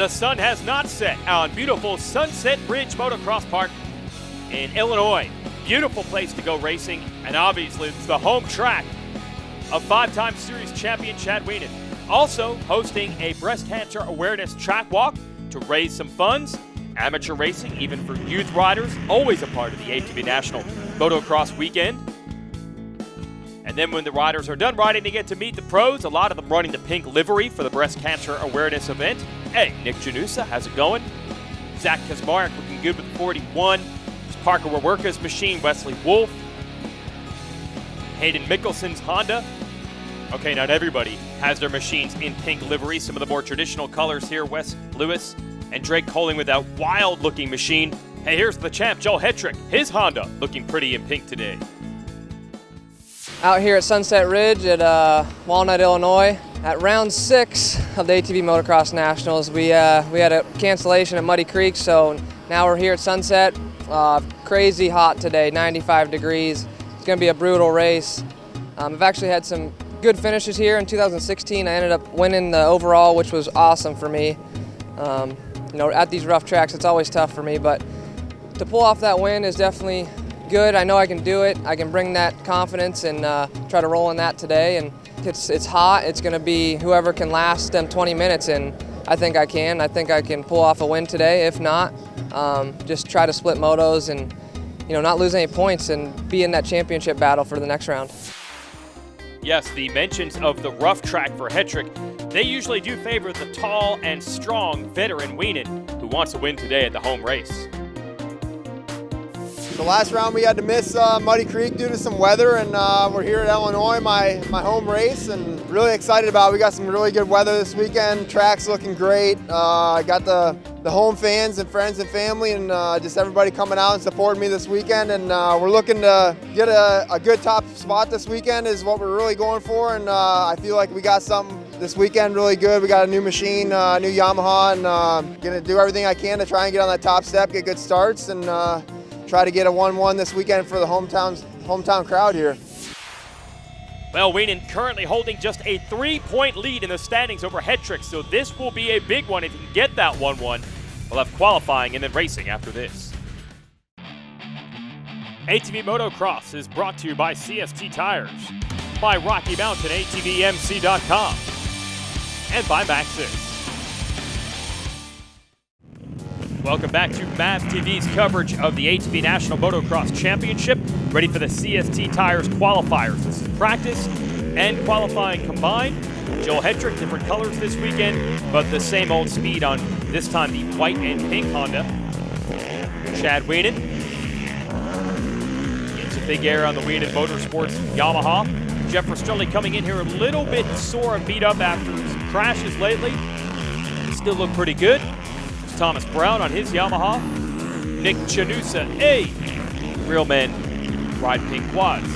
The sun has not set on beautiful Sunset Ridge Motocross Park in Illinois. Beautiful place to go racing, and obviously it's the home track of five-time series champion Chad Wienen. Also hosting a breast cancer awareness track walk to raise some funds. Amateur racing, even for youth riders, always a part of the ATV National Motocross weekend. And then when the riders are done riding, they get to meet the pros, a lot of them running the pink livery for the breast cancer awareness event. Hey, Nick Janusa, how's it going? Zach Kaczmarek looking good with 41. It's Parker Wawerka's machine, Wesley Wolf. Hayden Mickelson's Honda. Okay, not everybody has their machines in pink livery. Some of the more traditional colors here, Wes Lewis and Drake Colling with that wild-looking machine. Hey, here's the champ, Joel Hetrick. His Honda looking pretty in pink today. Out here at Sunset Ridge at Walnut, Illinois, at round 6 of the ATV Motocross Nationals. We had a cancellation at Muddy Creek, so now we're here at Sunset. Crazy hot today, 95 degrees. It's going to be a brutal race. I've actually had some good finishes here. In 2016, I ended up winning the overall, which was awesome for me. You know, at these rough tracks, it's always tough for me, but to pull off that win is definitely good. I know I can do it. I can bring that confidence and try to roll in that today. And it's hot. It's going to be whoever can last them 20 minutes, and I think I can. I think I can pull off a win today. If not, just try to split motos and not lose any points and be in that championship battle for the next round. Yes, the mentions of the rough track for Hetrick, they usually do favor the tall and strong veteran Wienen, who wants to win today at the home race. The last round we had to miss Muddy Creek due to some weather, and we're here at Illinois, my home race, and really excited about it. We got some really good weather this weekend. Track's looking great. Got the home fans and friends and family and just everybody coming out and supporting me this weekend, and we're looking to get a good top spot this weekend is what we're really going for, and I feel like we got something this weekend really good. We got a new machine, new Yamaha, and gonna do everything I can to try and get on that top step, get good starts, and try to get a 1-1 this weekend for the hometown crowd here. Well, Wienen currently holding just a 3-point lead in the standings over Hetrick, so this will be a big one if he can get that 1-1. We'll have qualifying and then racing after this. ATV Motocross is brought to you by CST Tires, by Rocky Mountain ATVMC.com, and by Maxxis. Welcome back to MAV TV's coverage of the ATV National Motocross Championship. Ready for the CST Tires qualifiers. This is practice and qualifying combined. Joel Hetrick, different colors this weekend, but the same old speed on, this time, the white and pink Honda. Chad Wienen gets a big air on the Wienen Motorsports Yamaha. Jeff Rastrelli coming in here a little bit sore and beat up after some crashes lately. Still look pretty good. Thomas Brown on his Yamaha. Nick Janusa, real men ride pink quads.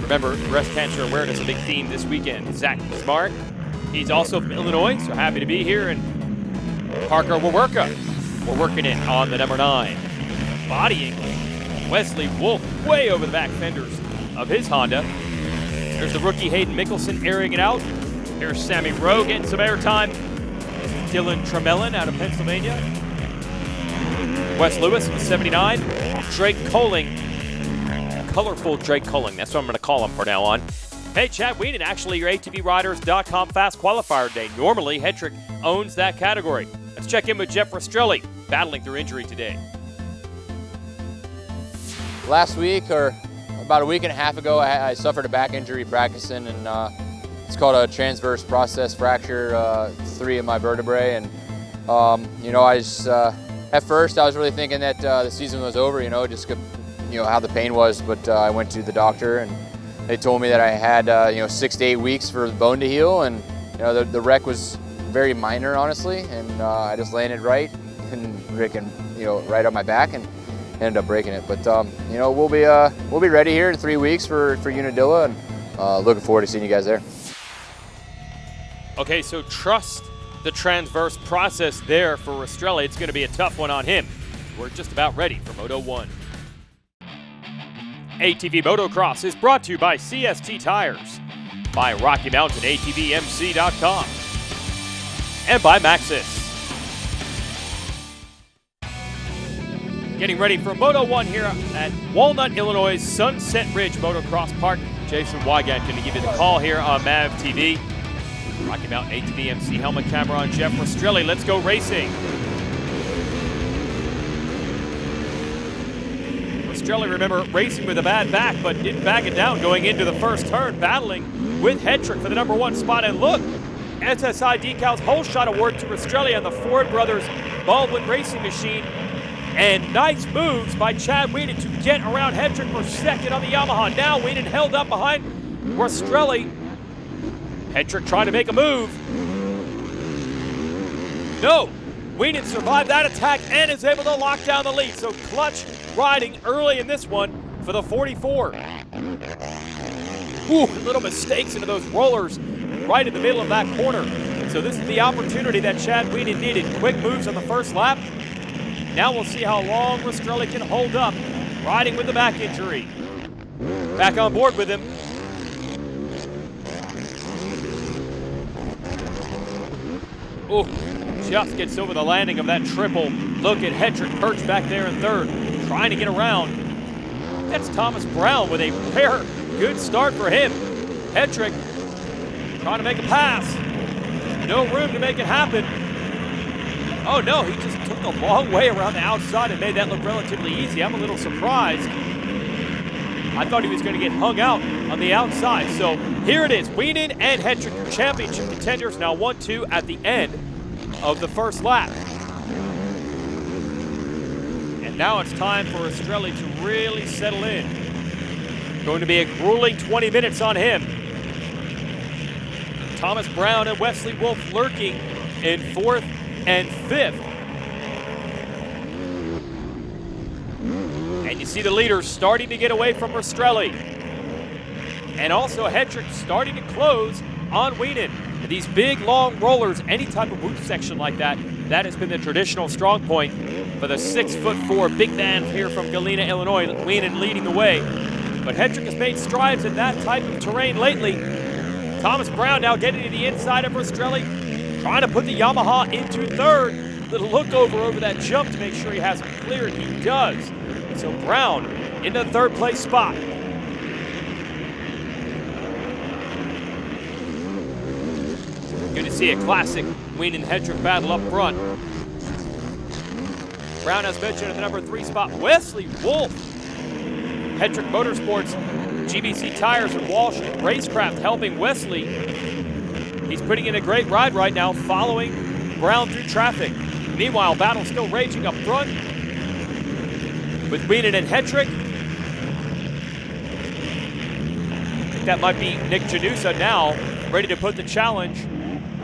Remember, breast cancer awareness, a big theme this weekend. Zach Kaczmarek, he's also from Illinois, so happy to be here. And Parker Wawerka, we're working in on the number 9. Bodying Wesley Wolf way over the back fenders of his Honda. There's the rookie Hayden Mickelson airing it out. Here's Sammy Rowe getting some airtime. Dylan Tremelin out of Pennsylvania. Wes Lewis with 79. Drake Colling. Colorful Drake Colling. That's what I'm going to call him from now on. Hey, Chad Wienen, actually your ATVRiders.com Fast Qualifier Day. Normally, Hetrick owns that category. Let's check in with Jeff Rastrelli, battling through injury today. Last week, or about a week and a half ago, I suffered a back injury practicing, and it's called a transverse process fracture, 3 of my vertebrae, and at first I was really thinking that the season was over, just how the pain was, but I went to the doctor and they told me that I had 6 to 8 weeks for the bone to heal, and the wreck was very minor, honestly, and I just landed right and right on my back and ended up breaking it. But we'll be ready here in 3 weeks for Unadilla, and looking forward to seeing you guys there. Okay, so trust the transverse process there for Rastrelli. It's going to be a tough one on him. We're just about ready for Moto 1. ATV Motocross is brought to you by CST Tires, by Rocky Mountain ATVMC.com, and by Maxxis. Getting ready for Moto 1 here at Walnut, Illinois' Sunset Ridge Motocross Park. Jason Wygant going to give you the call here on MAV TV. Rocky Mountain ATV MC helmet camera on Jeff Rastrelli. Let's go racing. Rastrelli, remember, racing with a bad back, but didn't back it down going into the first turn, battling with Hedrick for the #1 spot. And look, SSI Decals whole shot award to Rastrelli on the Ford Brothers Baldwin Racing Machine. And nice moves by Chad Weenan to get around Hedrick for second on the Yamaha. Now Weenan held up behind Rastrelli. Hedrick trying to make a move. No, Weenan survived that attack and is able to lock down the lead. So clutch riding early in this one for the 44. Ooh, little mistakes into those rollers right in the middle of that corner. So this is the opportunity that Chad Weenan needed. Quick moves on the first lap. Now we'll see how long Rastrelli can hold up, riding with the back injury. Back on board with him. Oh, just gets over the landing of that triple. Look at Hedrick perched back there in third, trying to get around. That's Thomas Brown with a rare good start for him. Hedrick trying to make a pass. No room to make it happen. Oh no, he just took a long way around the outside and made that look relatively easy. I'm a little surprised. I thought he was going to get hung out on the outside. So here it is, Weenan and Hedrick, your championship contenders, now 1-2 at the end of the first lap. And now it's time for Rastrelli to really settle in. Going to be a grueling 20 minutes on him. Thomas Brown and Wesley Wolf lurking in 4th and 5th. And you see the leaders starting to get away from Rastrelli. And also Hedrick starting to close on Weenan. These big, long rollers, any type of boot section like that, that has been the traditional strong point for the 6'4" big man here from Galena, Illinois. Weenan leading the way. But Hedrick has made strides in that type of terrain lately. Thomas Brown now getting to the inside of Rastrelli, trying to put the Yamaha into third. Little look over that jump to make sure he has it cleared. He does. So Brown into the 3rd place spot. Good to see a classic Weenan Hedrick battle up front. Brown, as mentioned, in the #3 spot. Wesley Wolf. Hedrick Motorsports, GBC Tires, and Walsh Racecraft helping Wesley. He's putting in a great ride right now, following Brown through traffic. Meanwhile, battle still raging up front with Weenan and Hedrick. I think that might be Nick Janusa now, ready to put the challenge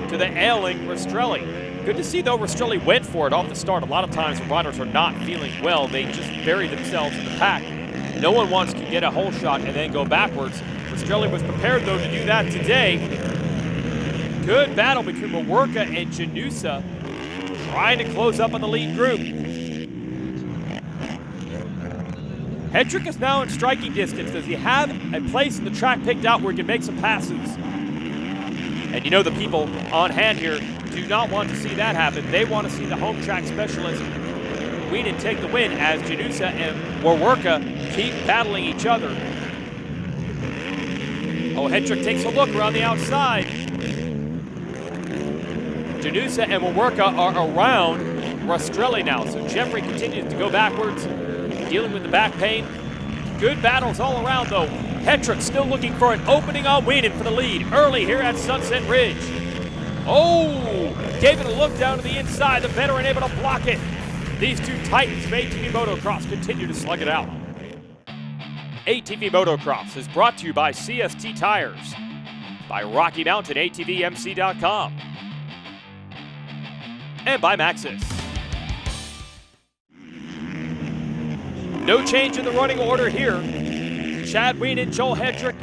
to the ailing Rastrelli. Good to see, though, Rastrelli went for it off the start. A lot of times when riders are not feeling well, they just bury themselves in the pack. No one wants to get a hole shot and then go backwards. Rastrelli was prepared, though, to do that today. Good battle between Mawerka and Janusa, trying to close up on the lead group. Hedrick is now in striking distance. Does he have a place in the track picked out where he can make some passes? And you know the people on hand here do not want to see that happen. They want to see the home track specialist Weenan take the win as Janusa and Mawerka keep battling each other. Oh, Hedrick takes a look around the outside. Janusa and Mawerka are around Rastrelli now. So Jeffrey continues to go backwards, dealing with the back pain. Good battles all around, though. Hedrick still looking for an opening on Weenan for the lead early here at Sunset Ridge. Oh, gave it a look down to the inside. The veteran able to block it. These two titans of ATV Motocross continue to slug it out. ATV Motocross is brought to you by CST Tires, by Rocky Mountain ATVMC.com, and by Maxxis. No change in the running order here. Chad Weenan, Joel Hedrick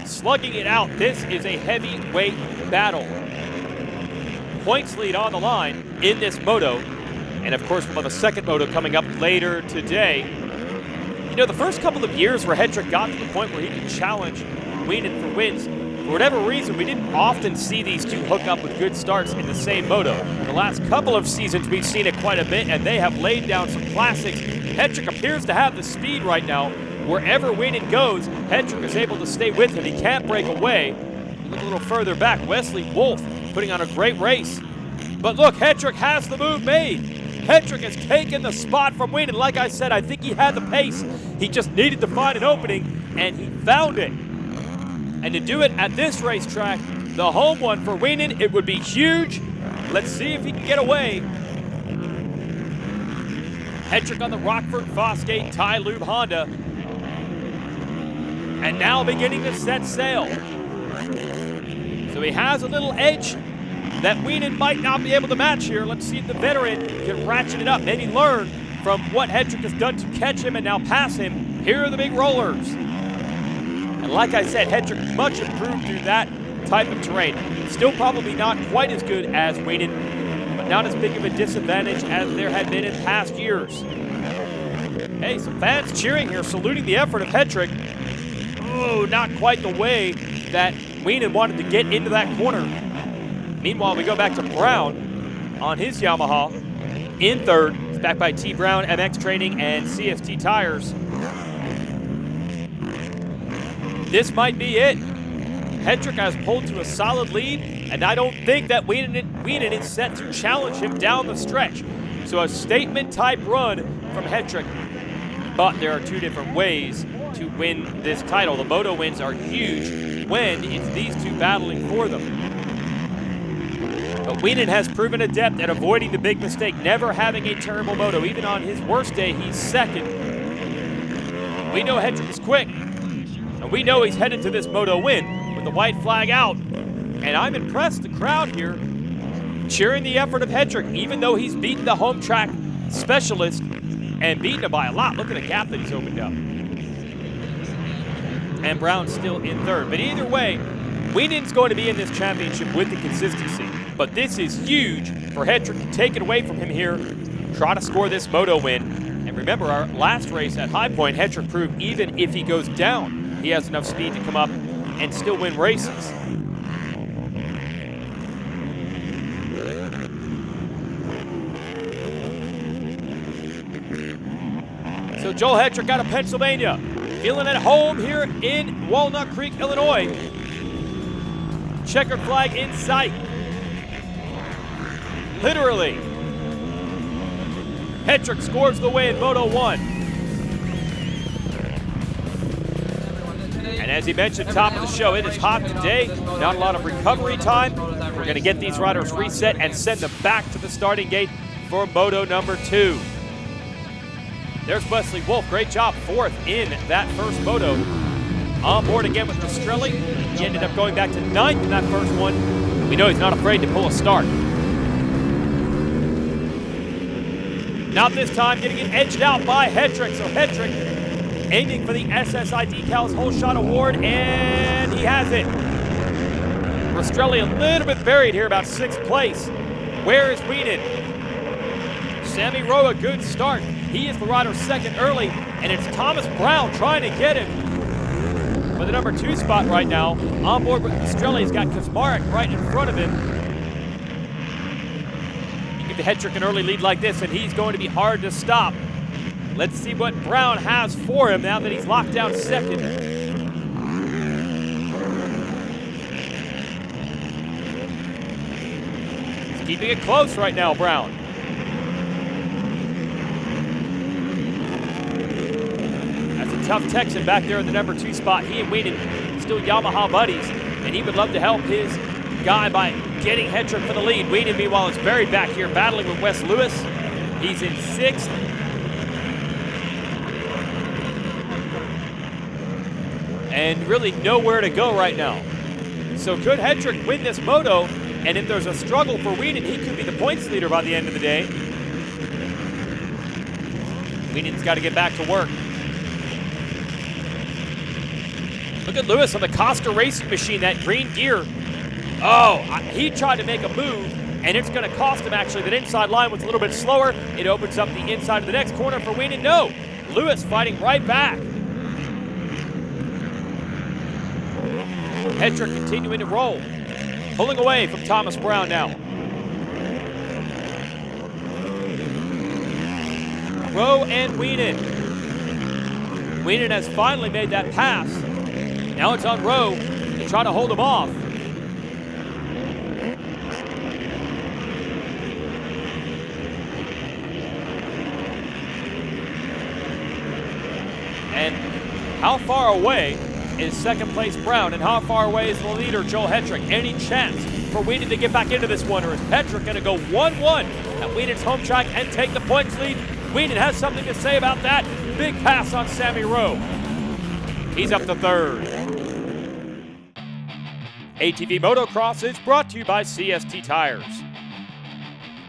slugging it out. This is a heavyweight battle. Points lead on the line in this moto. And of course, we'll have a second moto coming up later today. You know, the first couple of years where Hedrick got to the point where he could challenge Weenan for wins, For whatever reason, we didn't often see these two hook up with good starts in the same moto. In the last couple of seasons, we've seen it quite a bit, and they have laid down some classics. Hetrick appears to have the speed right now. Wherever Wienen goes, Hetrick is able to stay with him. He can't break away. Look a little further back, Wesley Wolf putting on a great race. But look, Hetrick has the move made. Hetrick has taken the spot from Wienen. Like I said, I think he had the pace. He just needed to find an opening, and he found it. And to do it at this racetrack, the home one for Wienen, it would be huge. Let's see if he can get away. Hetrick on the Rockford Fosgate Ty Lube Honda. And now beginning to set sail. So he has a little edge that Wienen might not be able to match here. Let's see if the veteran can ratchet it up, maybe learn from what Hetrick has done to catch him and now pass him. Here are the big rollers. And like I said, Hetrick much improved through that type of terrain. Still probably not quite as good as Wienen, but not as big of a disadvantage as there had been in past years. Hey, some fans cheering here, saluting the effort of Hetrick. Oh, not quite the way that Wienen wanted to get into that corner. Meanwhile, we go back to Brown on his Yamaha in third. It's backed by T. Brown, MX Training, and CST Tires. This might be it. Hetrick has pulled to a solid lead, and I don't think that Wienen is set to challenge him down the stretch. So a statement-type run from Hetrick. But there are two different ways to win this title. The Moto wins are huge when it's these two battling for them. But Wienen has proven adept at avoiding the big mistake, never having a terrible moto. Even on his worst day, he's second. We know Hetrick is quick, and we know he's headed to this moto win with the white flag out. And I'm impressed, the crowd here cheering the effort of Hetrick, even though he's beaten the home track specialist and beaten him by a lot. Look at the gap that he's opened up. And Brown's still in third. But either way, Wienen's going to be in this championship with the consistency. But this is huge for Hetrick to take it away from him here, try to score this moto win. And remember, our last race at High Point, Hetrick proved even if he goes down, he has enough speed to come up and still win races. So Joel Hetrick out of Pennsylvania, feeling at home here in Walnut Creek, Illinois. Checkered flag in sight. Literally. Hetrick scores the win, Moto 1. And as he mentioned, top of the show, it is hot today. Not a lot of recovery time. We're going to get these riders reset and send them back to the starting gate for Moto number 2. There's Wesley Wolf, great job, fourth in that first moto. On board again with Rastrelli. He ended up going back to ninth in that first one. We know he's not afraid to pull a start. Not this time, getting it edged out by Hetrick. So Hetrick aiming for the SSI Decals Whole Shot Award, and he has it. Rastrelli a little bit buried here, about 6th place. Where is Wienen? Sammy Rowe, a good start. He is the rider second early, and it's Thomas Brown trying to get him for the number 2 spot right now. On board with Rastrelli, he's got Kazmarek right in front of him. You give the Hetrick an early lead like this, and he's going to be hard to stop. Let's see what Brown has for him now that he's locked down second. He's keeping it close right now, Brown. Tough Texan back there in the number 2 spot. He and Wienen still Yamaha buddies, and he would love to help his guy by getting Hetrick for the lead. Wienen, meanwhile, is buried back here, battling with Wes Lewis. He's in 6th. And really nowhere to go right now. So could Hetrick win this moto? And if there's a struggle for Wienen, he could be the points leader by the end of the day. Wienen's got to get back to work. Look at Lewis on the Costa Racing Machine, that green gear. Oh, he tried to make a move, and it's going to cost him actually. That inside line was a little bit slower. It opens up the inside of the next corner for Wienen. No, Lewis fighting right back. Hedrick continuing to roll. Pulling away from Thomas Brown now. Rowe and Wienen. Wienen has finally made that pass. Now it's on Rowe to try to hold him off. And how far away is second place Brown, and how far away is the leader, Joel Hedrick? Any chance for Wienen to get back into this one, or is Hedrick going to go 1-1 at Wienen's home track and take the points lead? Wienen has something to say about that. Big pass on Sammy Rowe. He's up to third. ATV Motocross is brought to you by CST Tires,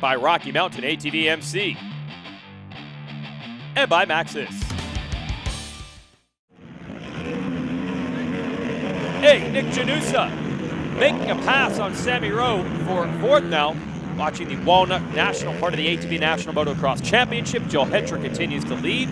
by Rocky Mountain ATV MC, and by Maxxis. Hey, Nick Janusa making a pass on Sammy Rowe for fourth now. Watching the Walnut National, part of the ATV National Motocross Championship. Joel Hedrick continues to lead.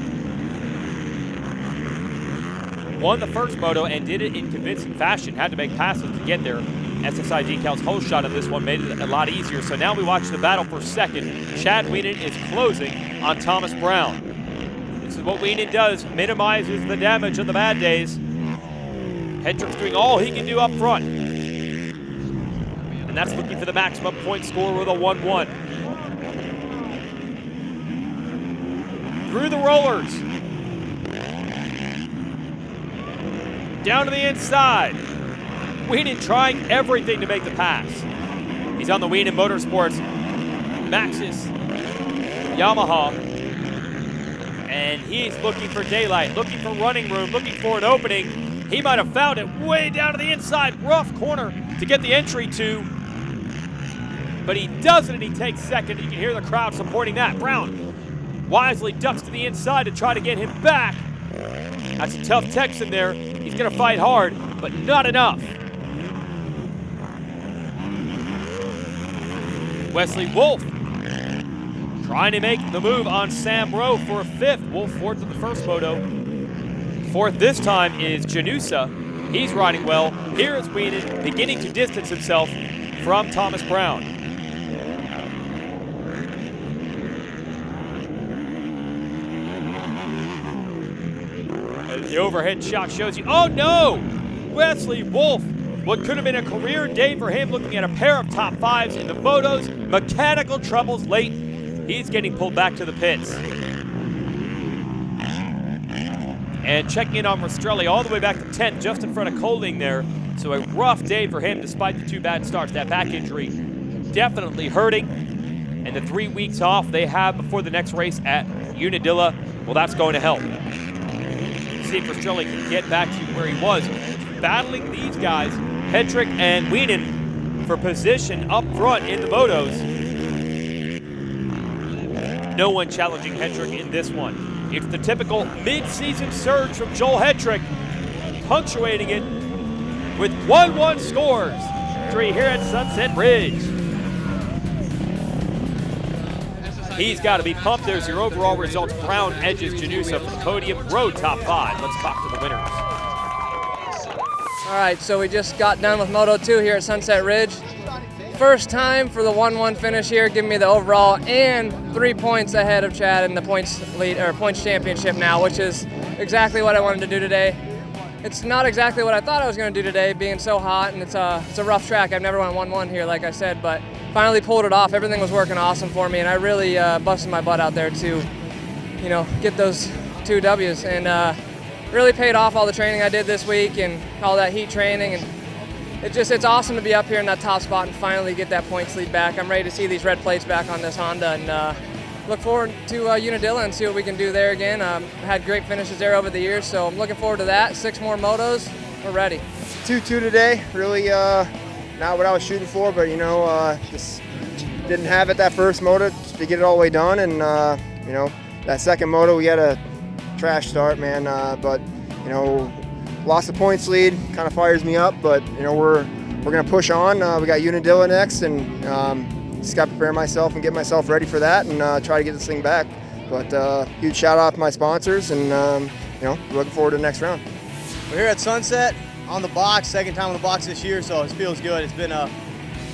Won the first moto and did it in convincing fashion. Had to make passes to get there. SSI Decal's whole shot of this one made it a lot easier. So now we watch the battle for second. Chad Wienen is closing on Thomas Brown. This is what Wienen does, minimizes the damage of the bad days. Hedrick's doing all he can do up front. And that's looking for the maximum point score with a 1-1. Through the rollers. Down to the inside. Wienen trying everything to make the pass. He's on the Wienen Motorsports Maxxis Yamaha. And he's looking for daylight, looking for running room, looking for an opening. He might have found it way down to the inside, rough corner to get the entry to. But he doesn't, and he takes second. You can hear the crowd supporting that. Brown wisely ducks to the inside to try to get him back. That's a tough Texan there. He's going to fight hard, but not enough. Wesley Wolf trying to make the move on Sam Rowe for a fifth. Wolf fourth in the first moto. Fourth this time is Janusa. He's riding well. Here is Wienen beginning to distance himself from Thomas Brown. As the overhead shot shows you, oh no! Wesley Wolf, what could have been a career day for him, looking at a pair of top fives in the motos. Mechanical troubles late. He's getting pulled back to the pits. And checking in on Rastrelli all the way back to 10th, just in front of Colding there. So a rough day for him despite the two bad starts. That back injury definitely hurting. And the 3 weeks off they have before the next race at Unadilla, well, that's going to help. See if Rastrelli can get back to where he was. Battling these guys, Hedrick and Wienen, for position up front in the motos. No one challenging Hedrick in this one. It's the typical mid-season surge from Joel Hedrick, punctuating it with 1-1 scores. Victory here at Sunset Ridge. He's got to be pumped. There's your overall results. Brown edges Janusa for the podium. Rowe top 5. Let's talk to the winners. All right, so we just got done with Moto 2 here at Sunset Ridge. First time for the 1-1 finish here, giving me the overall and 3 points ahead of Chad in the points lead or points championship now, which is exactly what I wanted to do today. It's not exactly what I thought I was going to do today, being so hot, and it's a rough track. I've never won 1-1 here, like I said, but finally pulled it off. Everything was working awesome for me, and I really busted my butt out there to, get those 2 W's, and really paid off all the training I did this week and all that heat training, and it's awesome to be up here in that top spot and finally get that points lead back. I'm ready to see these red plates back on this Honda, and look forward to Unadilla and see what we can do there again. I had great finishes there over the years, so I'm looking forward to that. 6 more motos, we're ready. 2-2 today, really not what I was shooting for, but just didn't have it that first moto to get it all the way done, and that second moto we had a trash start, man, but lost the points lead, kind of fires me up, but we're gonna push on. We got Unadilla next, and just got to prepare myself and get myself ready for that, and try to get this thing back. But huge shout out to my sponsors, and looking forward to the next round. We're here at Sunset. on the box, second time on the box this year, so it feels good. It's been up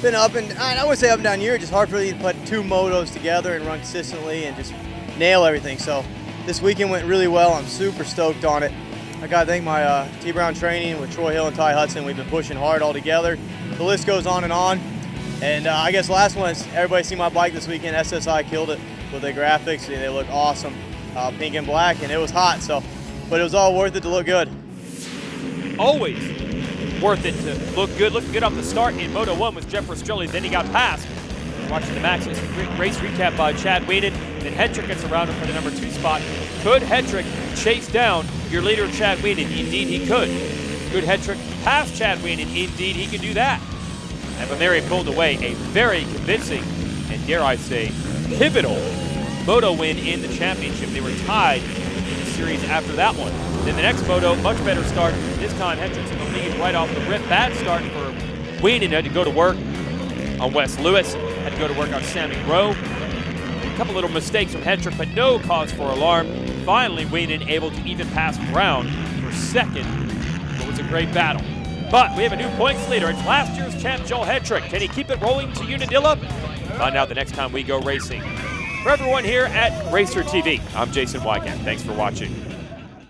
and I wouldn't say up and down year, just hard for me to put 2 motos together and run consistently and just nail everything. So this weekend went really well. I'm super stoked on it. I got to thank my T Brown training with Troy Hill and Ty Hudson. We've been pushing hard all together. The list goes on. And I guess last one is everybody see my bike this weekend. SSI killed it with their graphics. They look awesome, pink and black, and it was hot. But it was all worth it to look good. Always worth it to look good. Looking good off the start in Moto 1 was Jeff Rastrelli. Then he got passed. Watching the Maxxis race recap by Chad Waded. Then Hetrick gets around him for the number 2 spot. Could Hetrick chase down your leader, Chad Waded? Indeed, he could. Could Hetrick pass Chad Waded? Indeed, he could do that. And Vameri pulled away a very convincing and, dare I say, pivotal Moto win in the championship. They were tied in the series after that one. Then the next Moto, much better start. This time, Hetrick's in the lead right off the rip. Bad start for Waded. Had to go to work on Wes Lewis. Had to go to work on Sammy Rowe. A couple little mistakes from Hetrick, but no cause for alarm. Finally, Waded able to even pass Brown for second. It was a great battle. But we have a new points leader. It's last year's champ, Joel Hetrick. Can he keep it rolling to Unadilla? Find out the next time we go racing. For everyone here at Racer TV, I'm Jason Wygant. Thanks for watching.